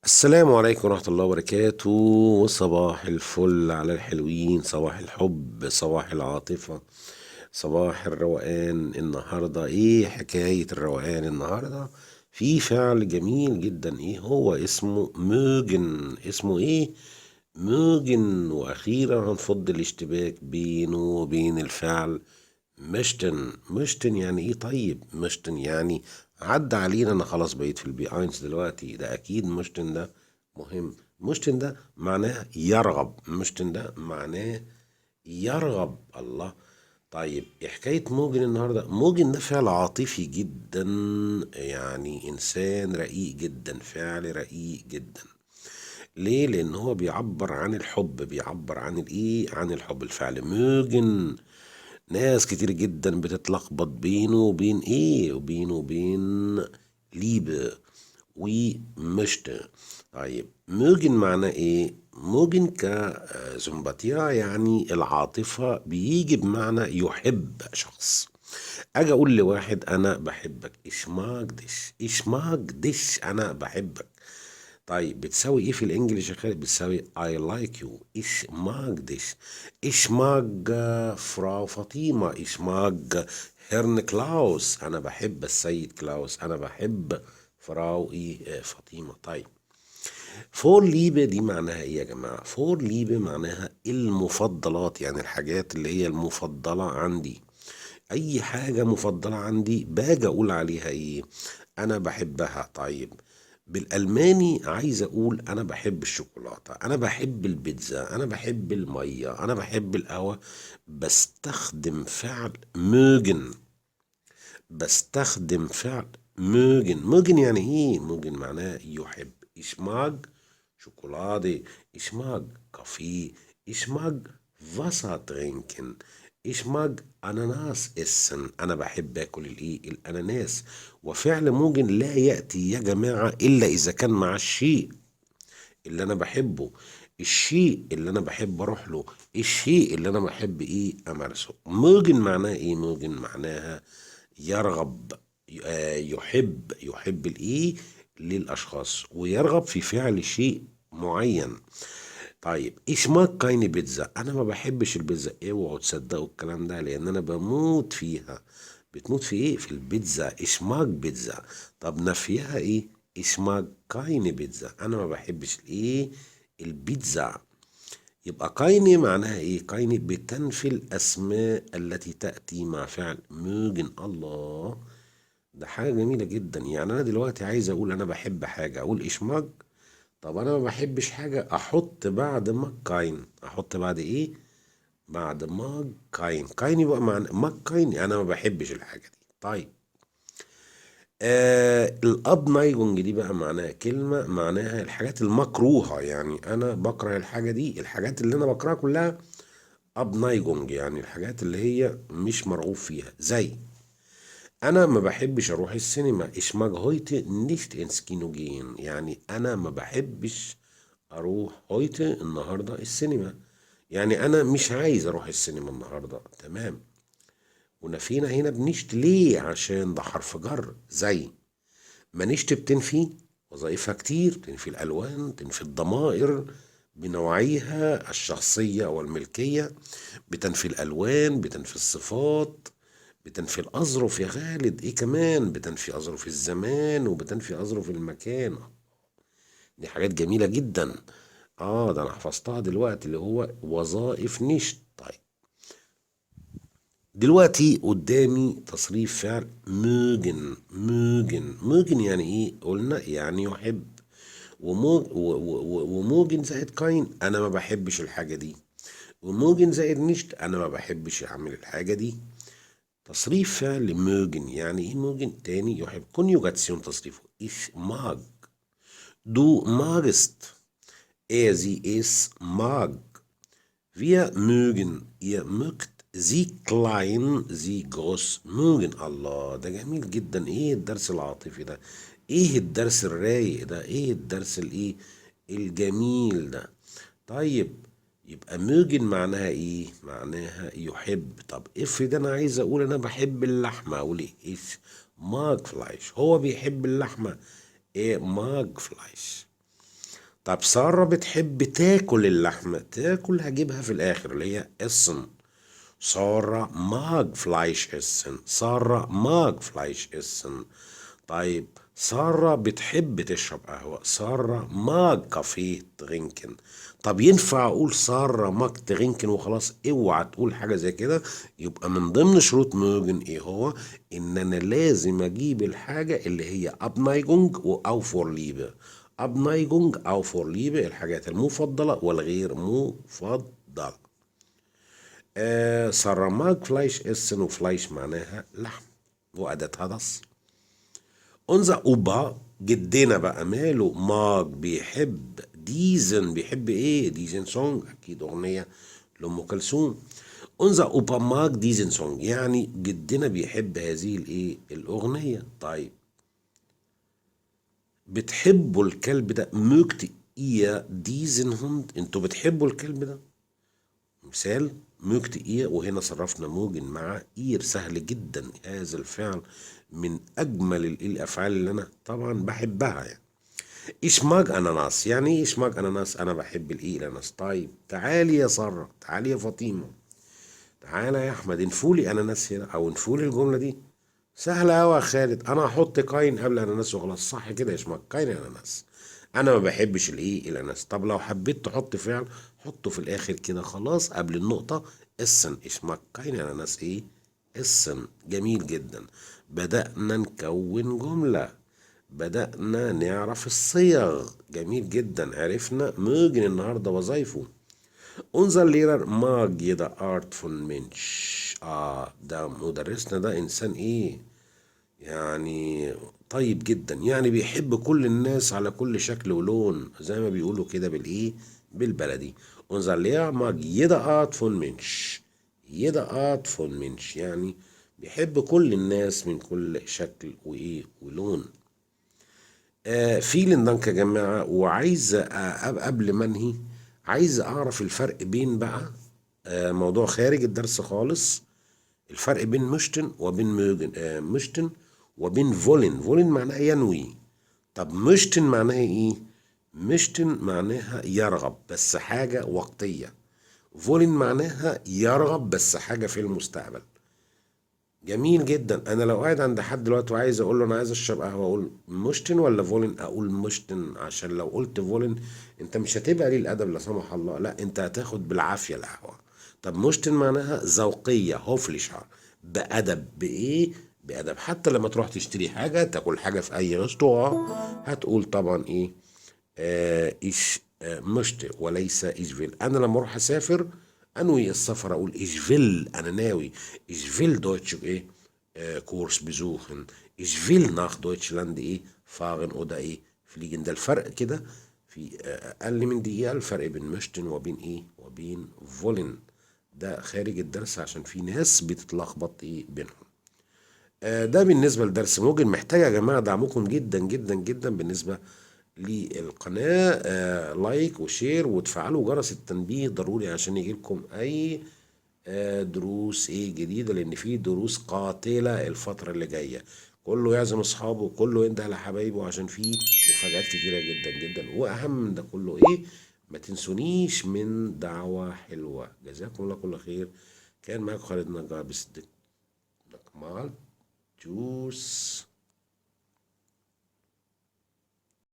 السلام عليكم ورحمة الله وبركاته، وصباح الفل على الحلوين، صباح الحب، صباح العاطفة، صباح الروقان. النهاردة ايه حكاية الروقان النهاردة؟ في فعل جميل جدا، ايه هو؟ اسمه موجن. اسمه ايه؟ موجن. واخيرا هنفض الاشتباك بينه وبين الفعل مشتن يعني ايه؟ طيب مشتن يعني عدى علينا. انا خلاص بقيت في البي اينز دلوقتي، ده اكيد مشتن ده مهم. مشتن ده معناه يرغب، مشتن ده معناه يرغب الله. طيب إيه حكاية موجن النهاردة؟ موجن ده فعل عاطفي جدا، يعني انسان رقيق جدا، فعل رقيق جدا. ليه؟ لان هو بيعبر عن الحب، بيعبر عن الايه؟ عن الحب. الفعل موجن ناس كتير جدا بتتلخبط بينه وبين ايه؟ وبينه وبين ليبه ومشت. طيب موجن معناه ايه؟ موجن كزومباتيا يعني العاطفة، بيجي بمعنى يحب شخص. اجي اقول لواحد انا بحبك، اشماجدش انا بحبك. طيب بتساوي ايه في الانجليش يا خالد؟ بتساوي I like you. ich mag dich. ich mag فراو فاطمة. ich mag هيرن كلاوس. انا بحب السيد كلاوس. انا بحب فراو ايه؟ فاطمة. طيب فور ليبه دي معناها ايه يا جماعة؟ فور ليبه معناها المفضلات، يعني الحاجات اللي هي المفضلة عندي. اي حاجة مفضلة عندي باجي اقول عليها ايه؟ انا بحبها. طيب بالالماني عايز اقول انا بحب الشوكولاتة، انا بحب البيتزا، انا بحب المية، انا بحب القهوة. بستخدم فعل mögen. بستخدم فعل mögen. mögen يعني ايه؟ mögen معناه يحب. ich mag Schokolade. ich mag Kaffee. ich mag Wasser trinken. ich mag Ananas essen. انا بحب اكل الايه؟ الاناناس. وفعل موجن لا ياتي يا جماعه الا اذا كان مع الشيء اللي انا بحبه، الشيء اللي انا بحب اروح له، الشيء اللي انا بحب ايه؟ امارسه. موجن معناها ايه؟ موجن معناها يرغب، يحب الايه؟ للاشخاص، ويرغب في فعل شيء معين. طيب ايش ما كاين بيتزا؟ انا ما بحبش البيتزا. اوعوا تصدقوا الكلام ده، لان انا بموت فيها. بتموت في ايه؟ في البيتزا. ايش ماك بيتزا؟ طب نفيها ايه؟ ايش ماك كاين بيتزا؟ انا ما بحبش الايه؟ البيتزا. يبقى كايني معناها ايه؟ كايني بتنفي الاسماء التي تأتي مع فعل موجن. الله، ده حاجة جميلة جدا. يعني انا دلوقتي عايز اقول انا بحب حاجة، اقول اشماج. طب انا ما بحبش حاجة، احط بعد ما كاين، احط بعد ايه؟ بعد ما كاين. كاين يبقى معنى ما كاين انا ما بحبش الحاجة دي. طيب الاب نايجونج دي بقى معناها كلمة معناها الحاجات المكروهة، يعني انا بكره الحاجة دي. الحاجات اللي انا بكرهها كلها اب نايجونج، يعني الحاجات اللي هي مش مرغوب فيها. زي انا ما بحبش اروح السينما. ich mag heute nicht ins Kino gehen. يعني انا ما بحبش اروح heute النهارده السينما، يعني انا مش عايز اروح السينما النهارده. تمام. ونفينا هنا بنشت ليه؟ عشان ده حرف جر. زي ما نشت بتنفي وظائفها كتير، بتنفي الالوان، تنفي الضمائر بنوعيها الشخصيه والملكيه، بتنفي الالوان، بتنفي الصفات، بتنفي الأظرف يا خالد. إيه كمان؟ بتنفي أظرف الزمان، وبتنفي أظرف المكان. دي حاجات جميلة جدا. ده أنا حفظتها دلوقتي، اللي هو وظائف نشت. طيب دلوقتي قدامي تصريف فعل موجن. موجن يعني إيه؟ قلنا يعني يحب. وموجن زائد كاين أنا ما بحبش الحاجة دي. وموجن زائد نشت أنا ما بحبش أعمل الحاجة دي. تصريف فعل mögen يعني ايه؟ mögen تاني يحب. كونيوجاتسيون تصريفه ich mag. Du magst. Er, sie, es mag. Wir mögen. Ihr mögt. Sie klein, sie groß. mögen. الله، ده جميل جدا. ايه الدرس العاطفي ده؟ ايه الدرس الرايق ده؟ ايه الدرس الايه؟ الجميل ده. طيب يبقى موجن معناها ايه؟ معناها يحب. طب افرض انا عايز اقول انا بحب اللحمه، اقول ايه؟ ايش ماج فلايش. هو بيحب اللحمه. ايه ماج فلايش. طب سارة بتحب تاكل اللحمة، تاكل هجيبها في الآخر اللي هي اسن. سارة ماج فلايش اسن، سارة ماج فلايش اسن. طيب سارة بتحب تشرب قهوة، سارة ماج كافيه ترينكن. طب ينفع اقول سارة ماج ترينكن وخلاص؟ اوعى تقول حاجة زي كده. يبقى من ضمن شروط موجن ايه هو؟ ان انا لازم اجيب الحاجة اللي هي ابنايجونج او فور ليبه. ابنايجونج او فور ليبه الحاجات المفضلة والغير مفضلة. سرماج فلايش اسن، وفلايش معناها لحم وأداتها das. unser Opa جدنا بقى ماله ماج بيحب ديزن، بيحب ايه؟ ديزن سونج، اكيد اغنية لأم كلثوم. unser Opa ماج ديزن سونج يعني جدنا بيحب هذه الايه الأغنية. طيب بتحبوا الكلب ده؟ mögt ihr diesen Hund؟ انتوا بتحبوا الكلب ده؟ مثال mögt ihr، وهنا صرفنا موجن مع إير، سهل جدا هذا الفعل من أجمل الأفعال اللي أنا طبعا بحبها يعني. إشماج أناناس، يعني إيه إشماج أناناس؟ أنا بحب الإيه الأناناس. طيب تعالي يا سارة، تعالي يا فاطمة، تعالى يا أحمد، انفولي أناناس هنا أو انفولي الجملة دي. سهلة أوي يا خالد، أنا هحط كاين قبل أناناس وخلاص، صح كده يا شماك؟ كاين أناناس. أنا ما بحبش الإيه الأناناس. طب لو حبيت تحط فعل حطه في الآخر كده خلاص قبل النقطة. السن إشماك كاين أناناس إيه السن. جميل جدا. بدأنا نكون جملة، بدأنا نعرف الصيغ. جميل جدا، عرفنا موجن النهاردة وظايفه. Unser Lehrer mag jede Art von Mensch. ده مدرسنا ده إنسان إيه؟ يعني طيب جدا، يعني بيحب كل الناس على كل شكل ولون زي ما بيقولوا كده بالإيه؟ بالبلدي. Unser Lehrer mag jede Art von Mensch. jede Art von Mensch يعني بيحب كل الناس من كل شكل وإيه ولون. فيلن دانك يا جماعة. وعايز قبل ما انهي عايز اعرف الفرق بين بقى موضوع خارج الدرس خالص. الفرق بين مشتن وبين موجن، مشتن وبين فولن. فولن معناها ينوي. طب مشتن معناها ايه؟ مشتن معناها يرغب بس حاجة وقتية. فولن معناها يرغب بس حاجة في المستقبل. جميل جدا. انا لو قاعد عند حد دلوقتي وعايز اقول له انا عايز اشرب قهوه، اقول مشتن ولا فولن؟ اقول مشتن، عشان لو قلت فولن انت مش هتبقى ليه الادب لا سمح الله، لا انت هتاخد بالعافيه القهوه. طب مشتن معناها ذوقيه، هوفليشر، بادب. بايه؟ بادب. حتى لما تروح تشتري حاجه، تاكل حاجه في اي ريستوران، هتقول طبعا ايه؟ إيش مشت وليس إيش فيل. أنا لما أروح أسافر أنوي السفر أقول إيش فيل، أنا ناوي. إيش فيل دويتش إيه؟ كورس بيزوخن. إيش فيل ناخ دويتشلاند إيه؟ فاغن أودا إيه؟ فليجن. ده الفرق كده في أقل من دقيقة، الفرق بين مشتن وبين إيه؟ وبين فولن. ده خارج الدرس عشان في ناس بتتلخبط إيه بينهم. ده بالنسبة لدرس موجن. محتاج يا جماعة دعمكم جدا جدا جدا بالنسبة للقناة. لايك وشير وتفعلوا جرس التنبيه ضروري عشان يجيلكم أي دروس إيه جديدة، لأن في دروس قاتلة الفترة اللي جاية. كله يعزم أصحابه، كله ينده على حبايبه، عشان في مفاجآت كتيرة جدا جدا. وأهم من ده كله إيه؟ ما تنسونيش من دعوة حلوة. جزاكم الله كل خير. كان معاكم خالد نجار بصدق. كمال جوس.